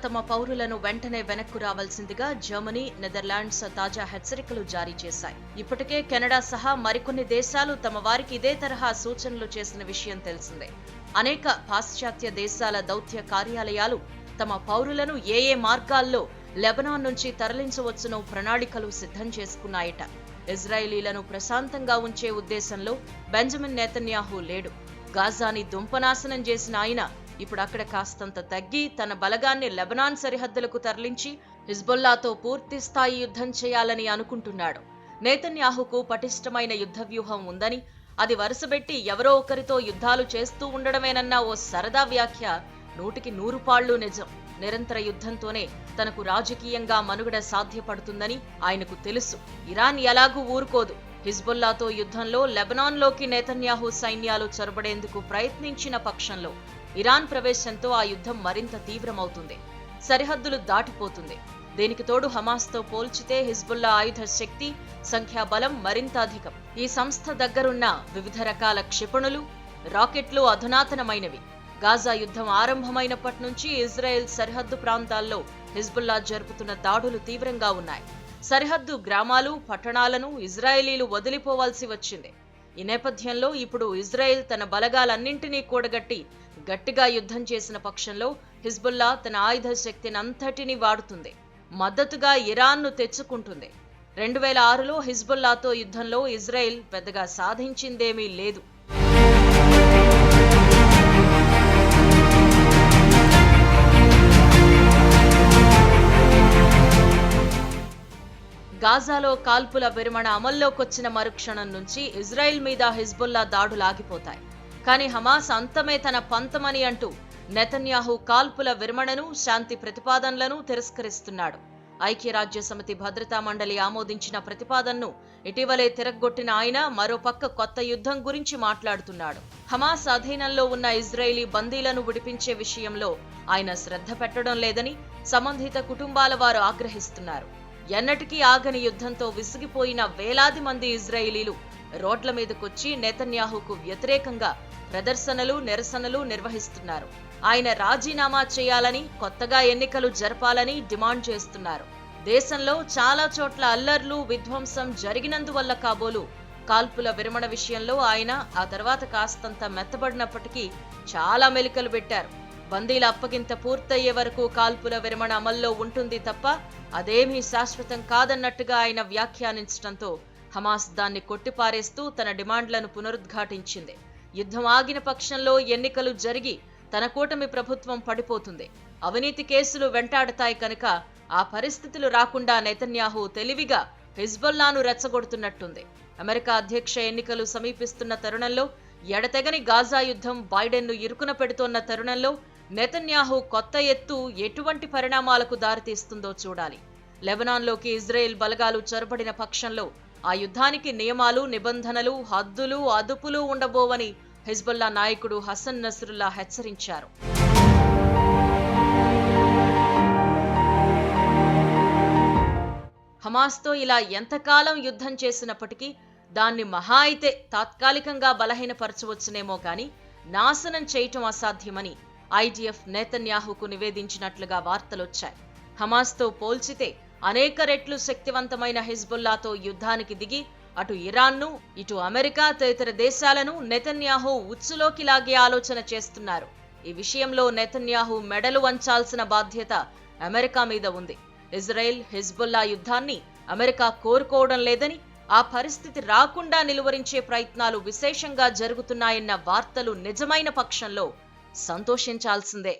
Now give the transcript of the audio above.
తమ పౌరులను వెంటనే వెనక్కు రావాల్సిందిగా జర్మనీ, నెదర్లాండ్స్ తాజా హెచ్చరికలు జారీ చేశాయి. ఇప్పటికే కెనడా సహా మరికొన్ని దేశాలు తమ వారికి ఇదే తరహా సూచనలు చేసిన విషయం తెలిసిందే. అనేక పాశ్చాత్య దేశాల దౌత్య కార్యాలయాలు తమ పౌరులను ఏ మార్గాల్లో లెబనాన్ నుంచి తరలించవచ్చునో ప్రణాళికలు సిద్ధం చేసుకున్నాయట. ఇజ్రాయేలీలను ప్రశాంతంగా ఉంచే ఉద్దేశంలో బెంజమిన్ నెతన్యాహు లేడు. గాజాని దుంపనాశనం చేసిన ఆయన ఇప్పుడు అక్కడ కాస్తంత తగ్గి తన బలగాన్ని లెబనాన్ సరిహద్దులకు తరలించి హిజ్బుల్లాతో పూర్తి స్థాయి యుద్ధం చేయాలని అనుకుంటున్నాడు. నెతన్యాహుకు పటిష్టమైన యుద్ధ వ్యూహం ఉందని, అది వరుసబెట్టి ఎవరో ఒకరితో యుద్ధాలు చేస్తూ ఉండడమేనన్న ఓ సరదా వ్యాఖ్య 100కి 100 పాళ్లు నిజం. నిరంతర యుద్ధంతోనే తనకు రాజకీయంగా మనుగడ సాధ్యపడుతుందని ఆయనకు తెలుసు. ఇరాన్ ఎలాగూ ఊరుకోదు. హిజ్బుల్లాతో యుద్ధంలో లెబనాన్లోకి నెతన్యాహు సైన్యాలు చొరబడేందుకు ప్రయత్నించిన పక్షంలో ఇరాన్ ప్రవేశంతో ఆ యుద్ధం మరింత తీవ్రమవుతుంది, సరిహద్దులు దాటిపోతుంది. దీనికి తోడు హమాస్తో పోల్చితే హిజ్బుల్లా ఆయుధ శక్తి, సంఖ్యాబలం మరింత అధికం. ఈ సంస్థ దగ్గరున్న వివిధ రకాల క్షిపణులు, రాకెట్లు అధునాతనమైనవి. గాజా యుద్ధం ఆరంభమైనప్పటి నుంచి ఇజ్రాయెల్ సరిహద్దు ప్రాంతాల్లో హిజ్బుల్లా జరుపుతున్న దాడులు తీవ్రంగా ఉన్నాయి. సరిహద్దు గ్రామాలు, పట్టణాలను ఇజ్రాయేలీలు వదిలిపోవాల్సి వచ్చింది. ఈ నేపథ్యంలో ఇప్పుడు ఇజ్రాయెల్ తన బలగాలన్నింటినీ కూడగట్టి గట్టిగా యుద్ధం చేసిన పక్షంలో హిజ్బుల్లా తన ఆయుధ శక్తిని అంతటినీ వాడుతుంది. మద్దతుగా ఇరాన్ను తెచ్చుకుంటుంది. 2006లో హిజ్బుల్లాతో యుద్ధంలో ఇజ్రాయెల్ పెద్దగా సాధించిందేమీ లేదు. గాజాలో కాల్పుల విరమణ అమల్లోకొచ్చిన మరుక్షణం నుంచి ఇజ్రాయెల్ మీద హిజ్బుల్లా దాడులు ఆగిపోతాయి. కానీ హమాస్ అంతమే తన పంతమని అంటూ నెతన్యాహు కాల్పుల విరమణను, శాంతి ప్రతిపాదనలను తిరస్కరిస్తున్నాడు. ఐక్యరాజ్యసమితి భద్రతా మండలి ఆమోదించిన ప్రతిపాదనను ఇటీవలే తిరగ్గొట్టిన ఆయన మరోపక్క కొత్త యుద్ధం గురించి మాట్లాడుతున్నాడు. హమాస్ అధీనంలో ఉన్న ఇజ్రాయేలీ బందీలను విడిపించే విషయంలో ఆయన శ్రద్ధ పెట్టడం లేదని సంబంధిత కుటుంబాల వారు ఆగ్రహిస్తున్నారు. ఎన్నటికీ ఆగని యుద్ధంతో విసిగిపోయిన వేలాది మంది ఇజ్రాయేలీలు రోడ్ల మీదకొచ్చి నెతన్యాహుకు వ్యతిరేకంగా ప్రదర్శనలు, నిరసనలు నిర్వహిస్తున్నారు. ఆయన రాజీనామా చేయాలని, కొత్తగా ఎన్నికలు జరపాలని డిమాండ్ చేస్తున్నారు. దేశంలో చాలా చోట్ల అల్లర్లు, విధ్వంసం జరిగినందువల్ల కాబోలు కాల్పుల విరమణ విషయంలో ఆయన ఆ తర్వాత కాస్తంత మెత్తబడినప్పటికీ చాలా మెలికలు పెట్టారు. బందీల అప్పగింత పూర్తయ్యే వరకు కాల్పుల విరమణ అమల్లో ఉంటుంది తప్ప అదేమీ శాశ్వతం కాదన్నట్టుగా ఆయన వ్యాఖ్యానించడంతో హమాస్ దాన్ని కొట్టిపారేస్తూ తన డిమాండ్లను పునరుద్ఘాటించింది. యుద్ధం ఆగిన పక్షంలో ఎన్నికలు జరిగి తన కూటమి ప్రభుత్వం పడిపోతుంది. అవినీతి కేసులు వెంటాడతాయి కనుక ఆ పరిస్థితులు రాకుండా నెతన్యాహు తెలివిగా హిజ్బుల్లాను రెచ్చగొడుతున్నట్టుంది. అమెరికా అధ్యక్ష ఎన్నికలు సమీపిస్తున్న తరుణంలో, ఎడతెగని గాజా యుద్ధం బైడెన్ను ఇరుకున పెడుతోన్న తరుణంలో నెతన్యాహు కొత్త ఎత్తు ఎటువంటి పరిణామాలకు దారితీస్తుందో చూడాలి. లెబనాన్లోకి ఇజ్రాయెల్ బలగాలు చొరబడిన పక్షంలో ఆ యుద్ధానికి నియమాలు, నిబంధనలు, హద్దులు, అదుపులు ఉండబోవని హిజ్బుల్లా నాయకుడు హసన్ నస్రుల్లా హెచ్చరించారు. హమాస్తో ఇలా ఎంతకాలం యుద్ధం చేసినప్పటికీ దాన్ని మహా అయితే తాత్కాలికంగా బలహీనపరచవచ్చునేమో కానీ నాశనం చేయటం అసాధ్యమని ఐడిఎఫ్ నెతన్యాహుకు నివేదించినట్లుగా వార్తలొచ్చాయి. హమాస్తో పోల్చితే అనేక రెట్లు శక్తివంతమైన హిజ్బుల్లాతో యుద్ధానికి దిగి అటు ఇరాన్ను, ఇటు అమెరికా తదితర దేశాలను నెతన్యాహు ఉచ్చులోకి లాగే ఆలోచన చేస్తున్నారు. ఈ విషయంలో నెతన్యాహు మెడలు వంచాల్సిన బాధ్యత అమెరికా మీద ఉంది. ఇజ్రాయెల్, హిజ్బుల్లా యుద్ధాన్ని అమెరికా కోరుకోవడం లేదని, ఆ పరిస్థితి రాకుండా నిలువరించే ప్రయత్నాలు విశేషంగా జరుగుతున్నాయన్న వార్తలు నిజమైన పక్షంలో సంతోషించాల్సిందే.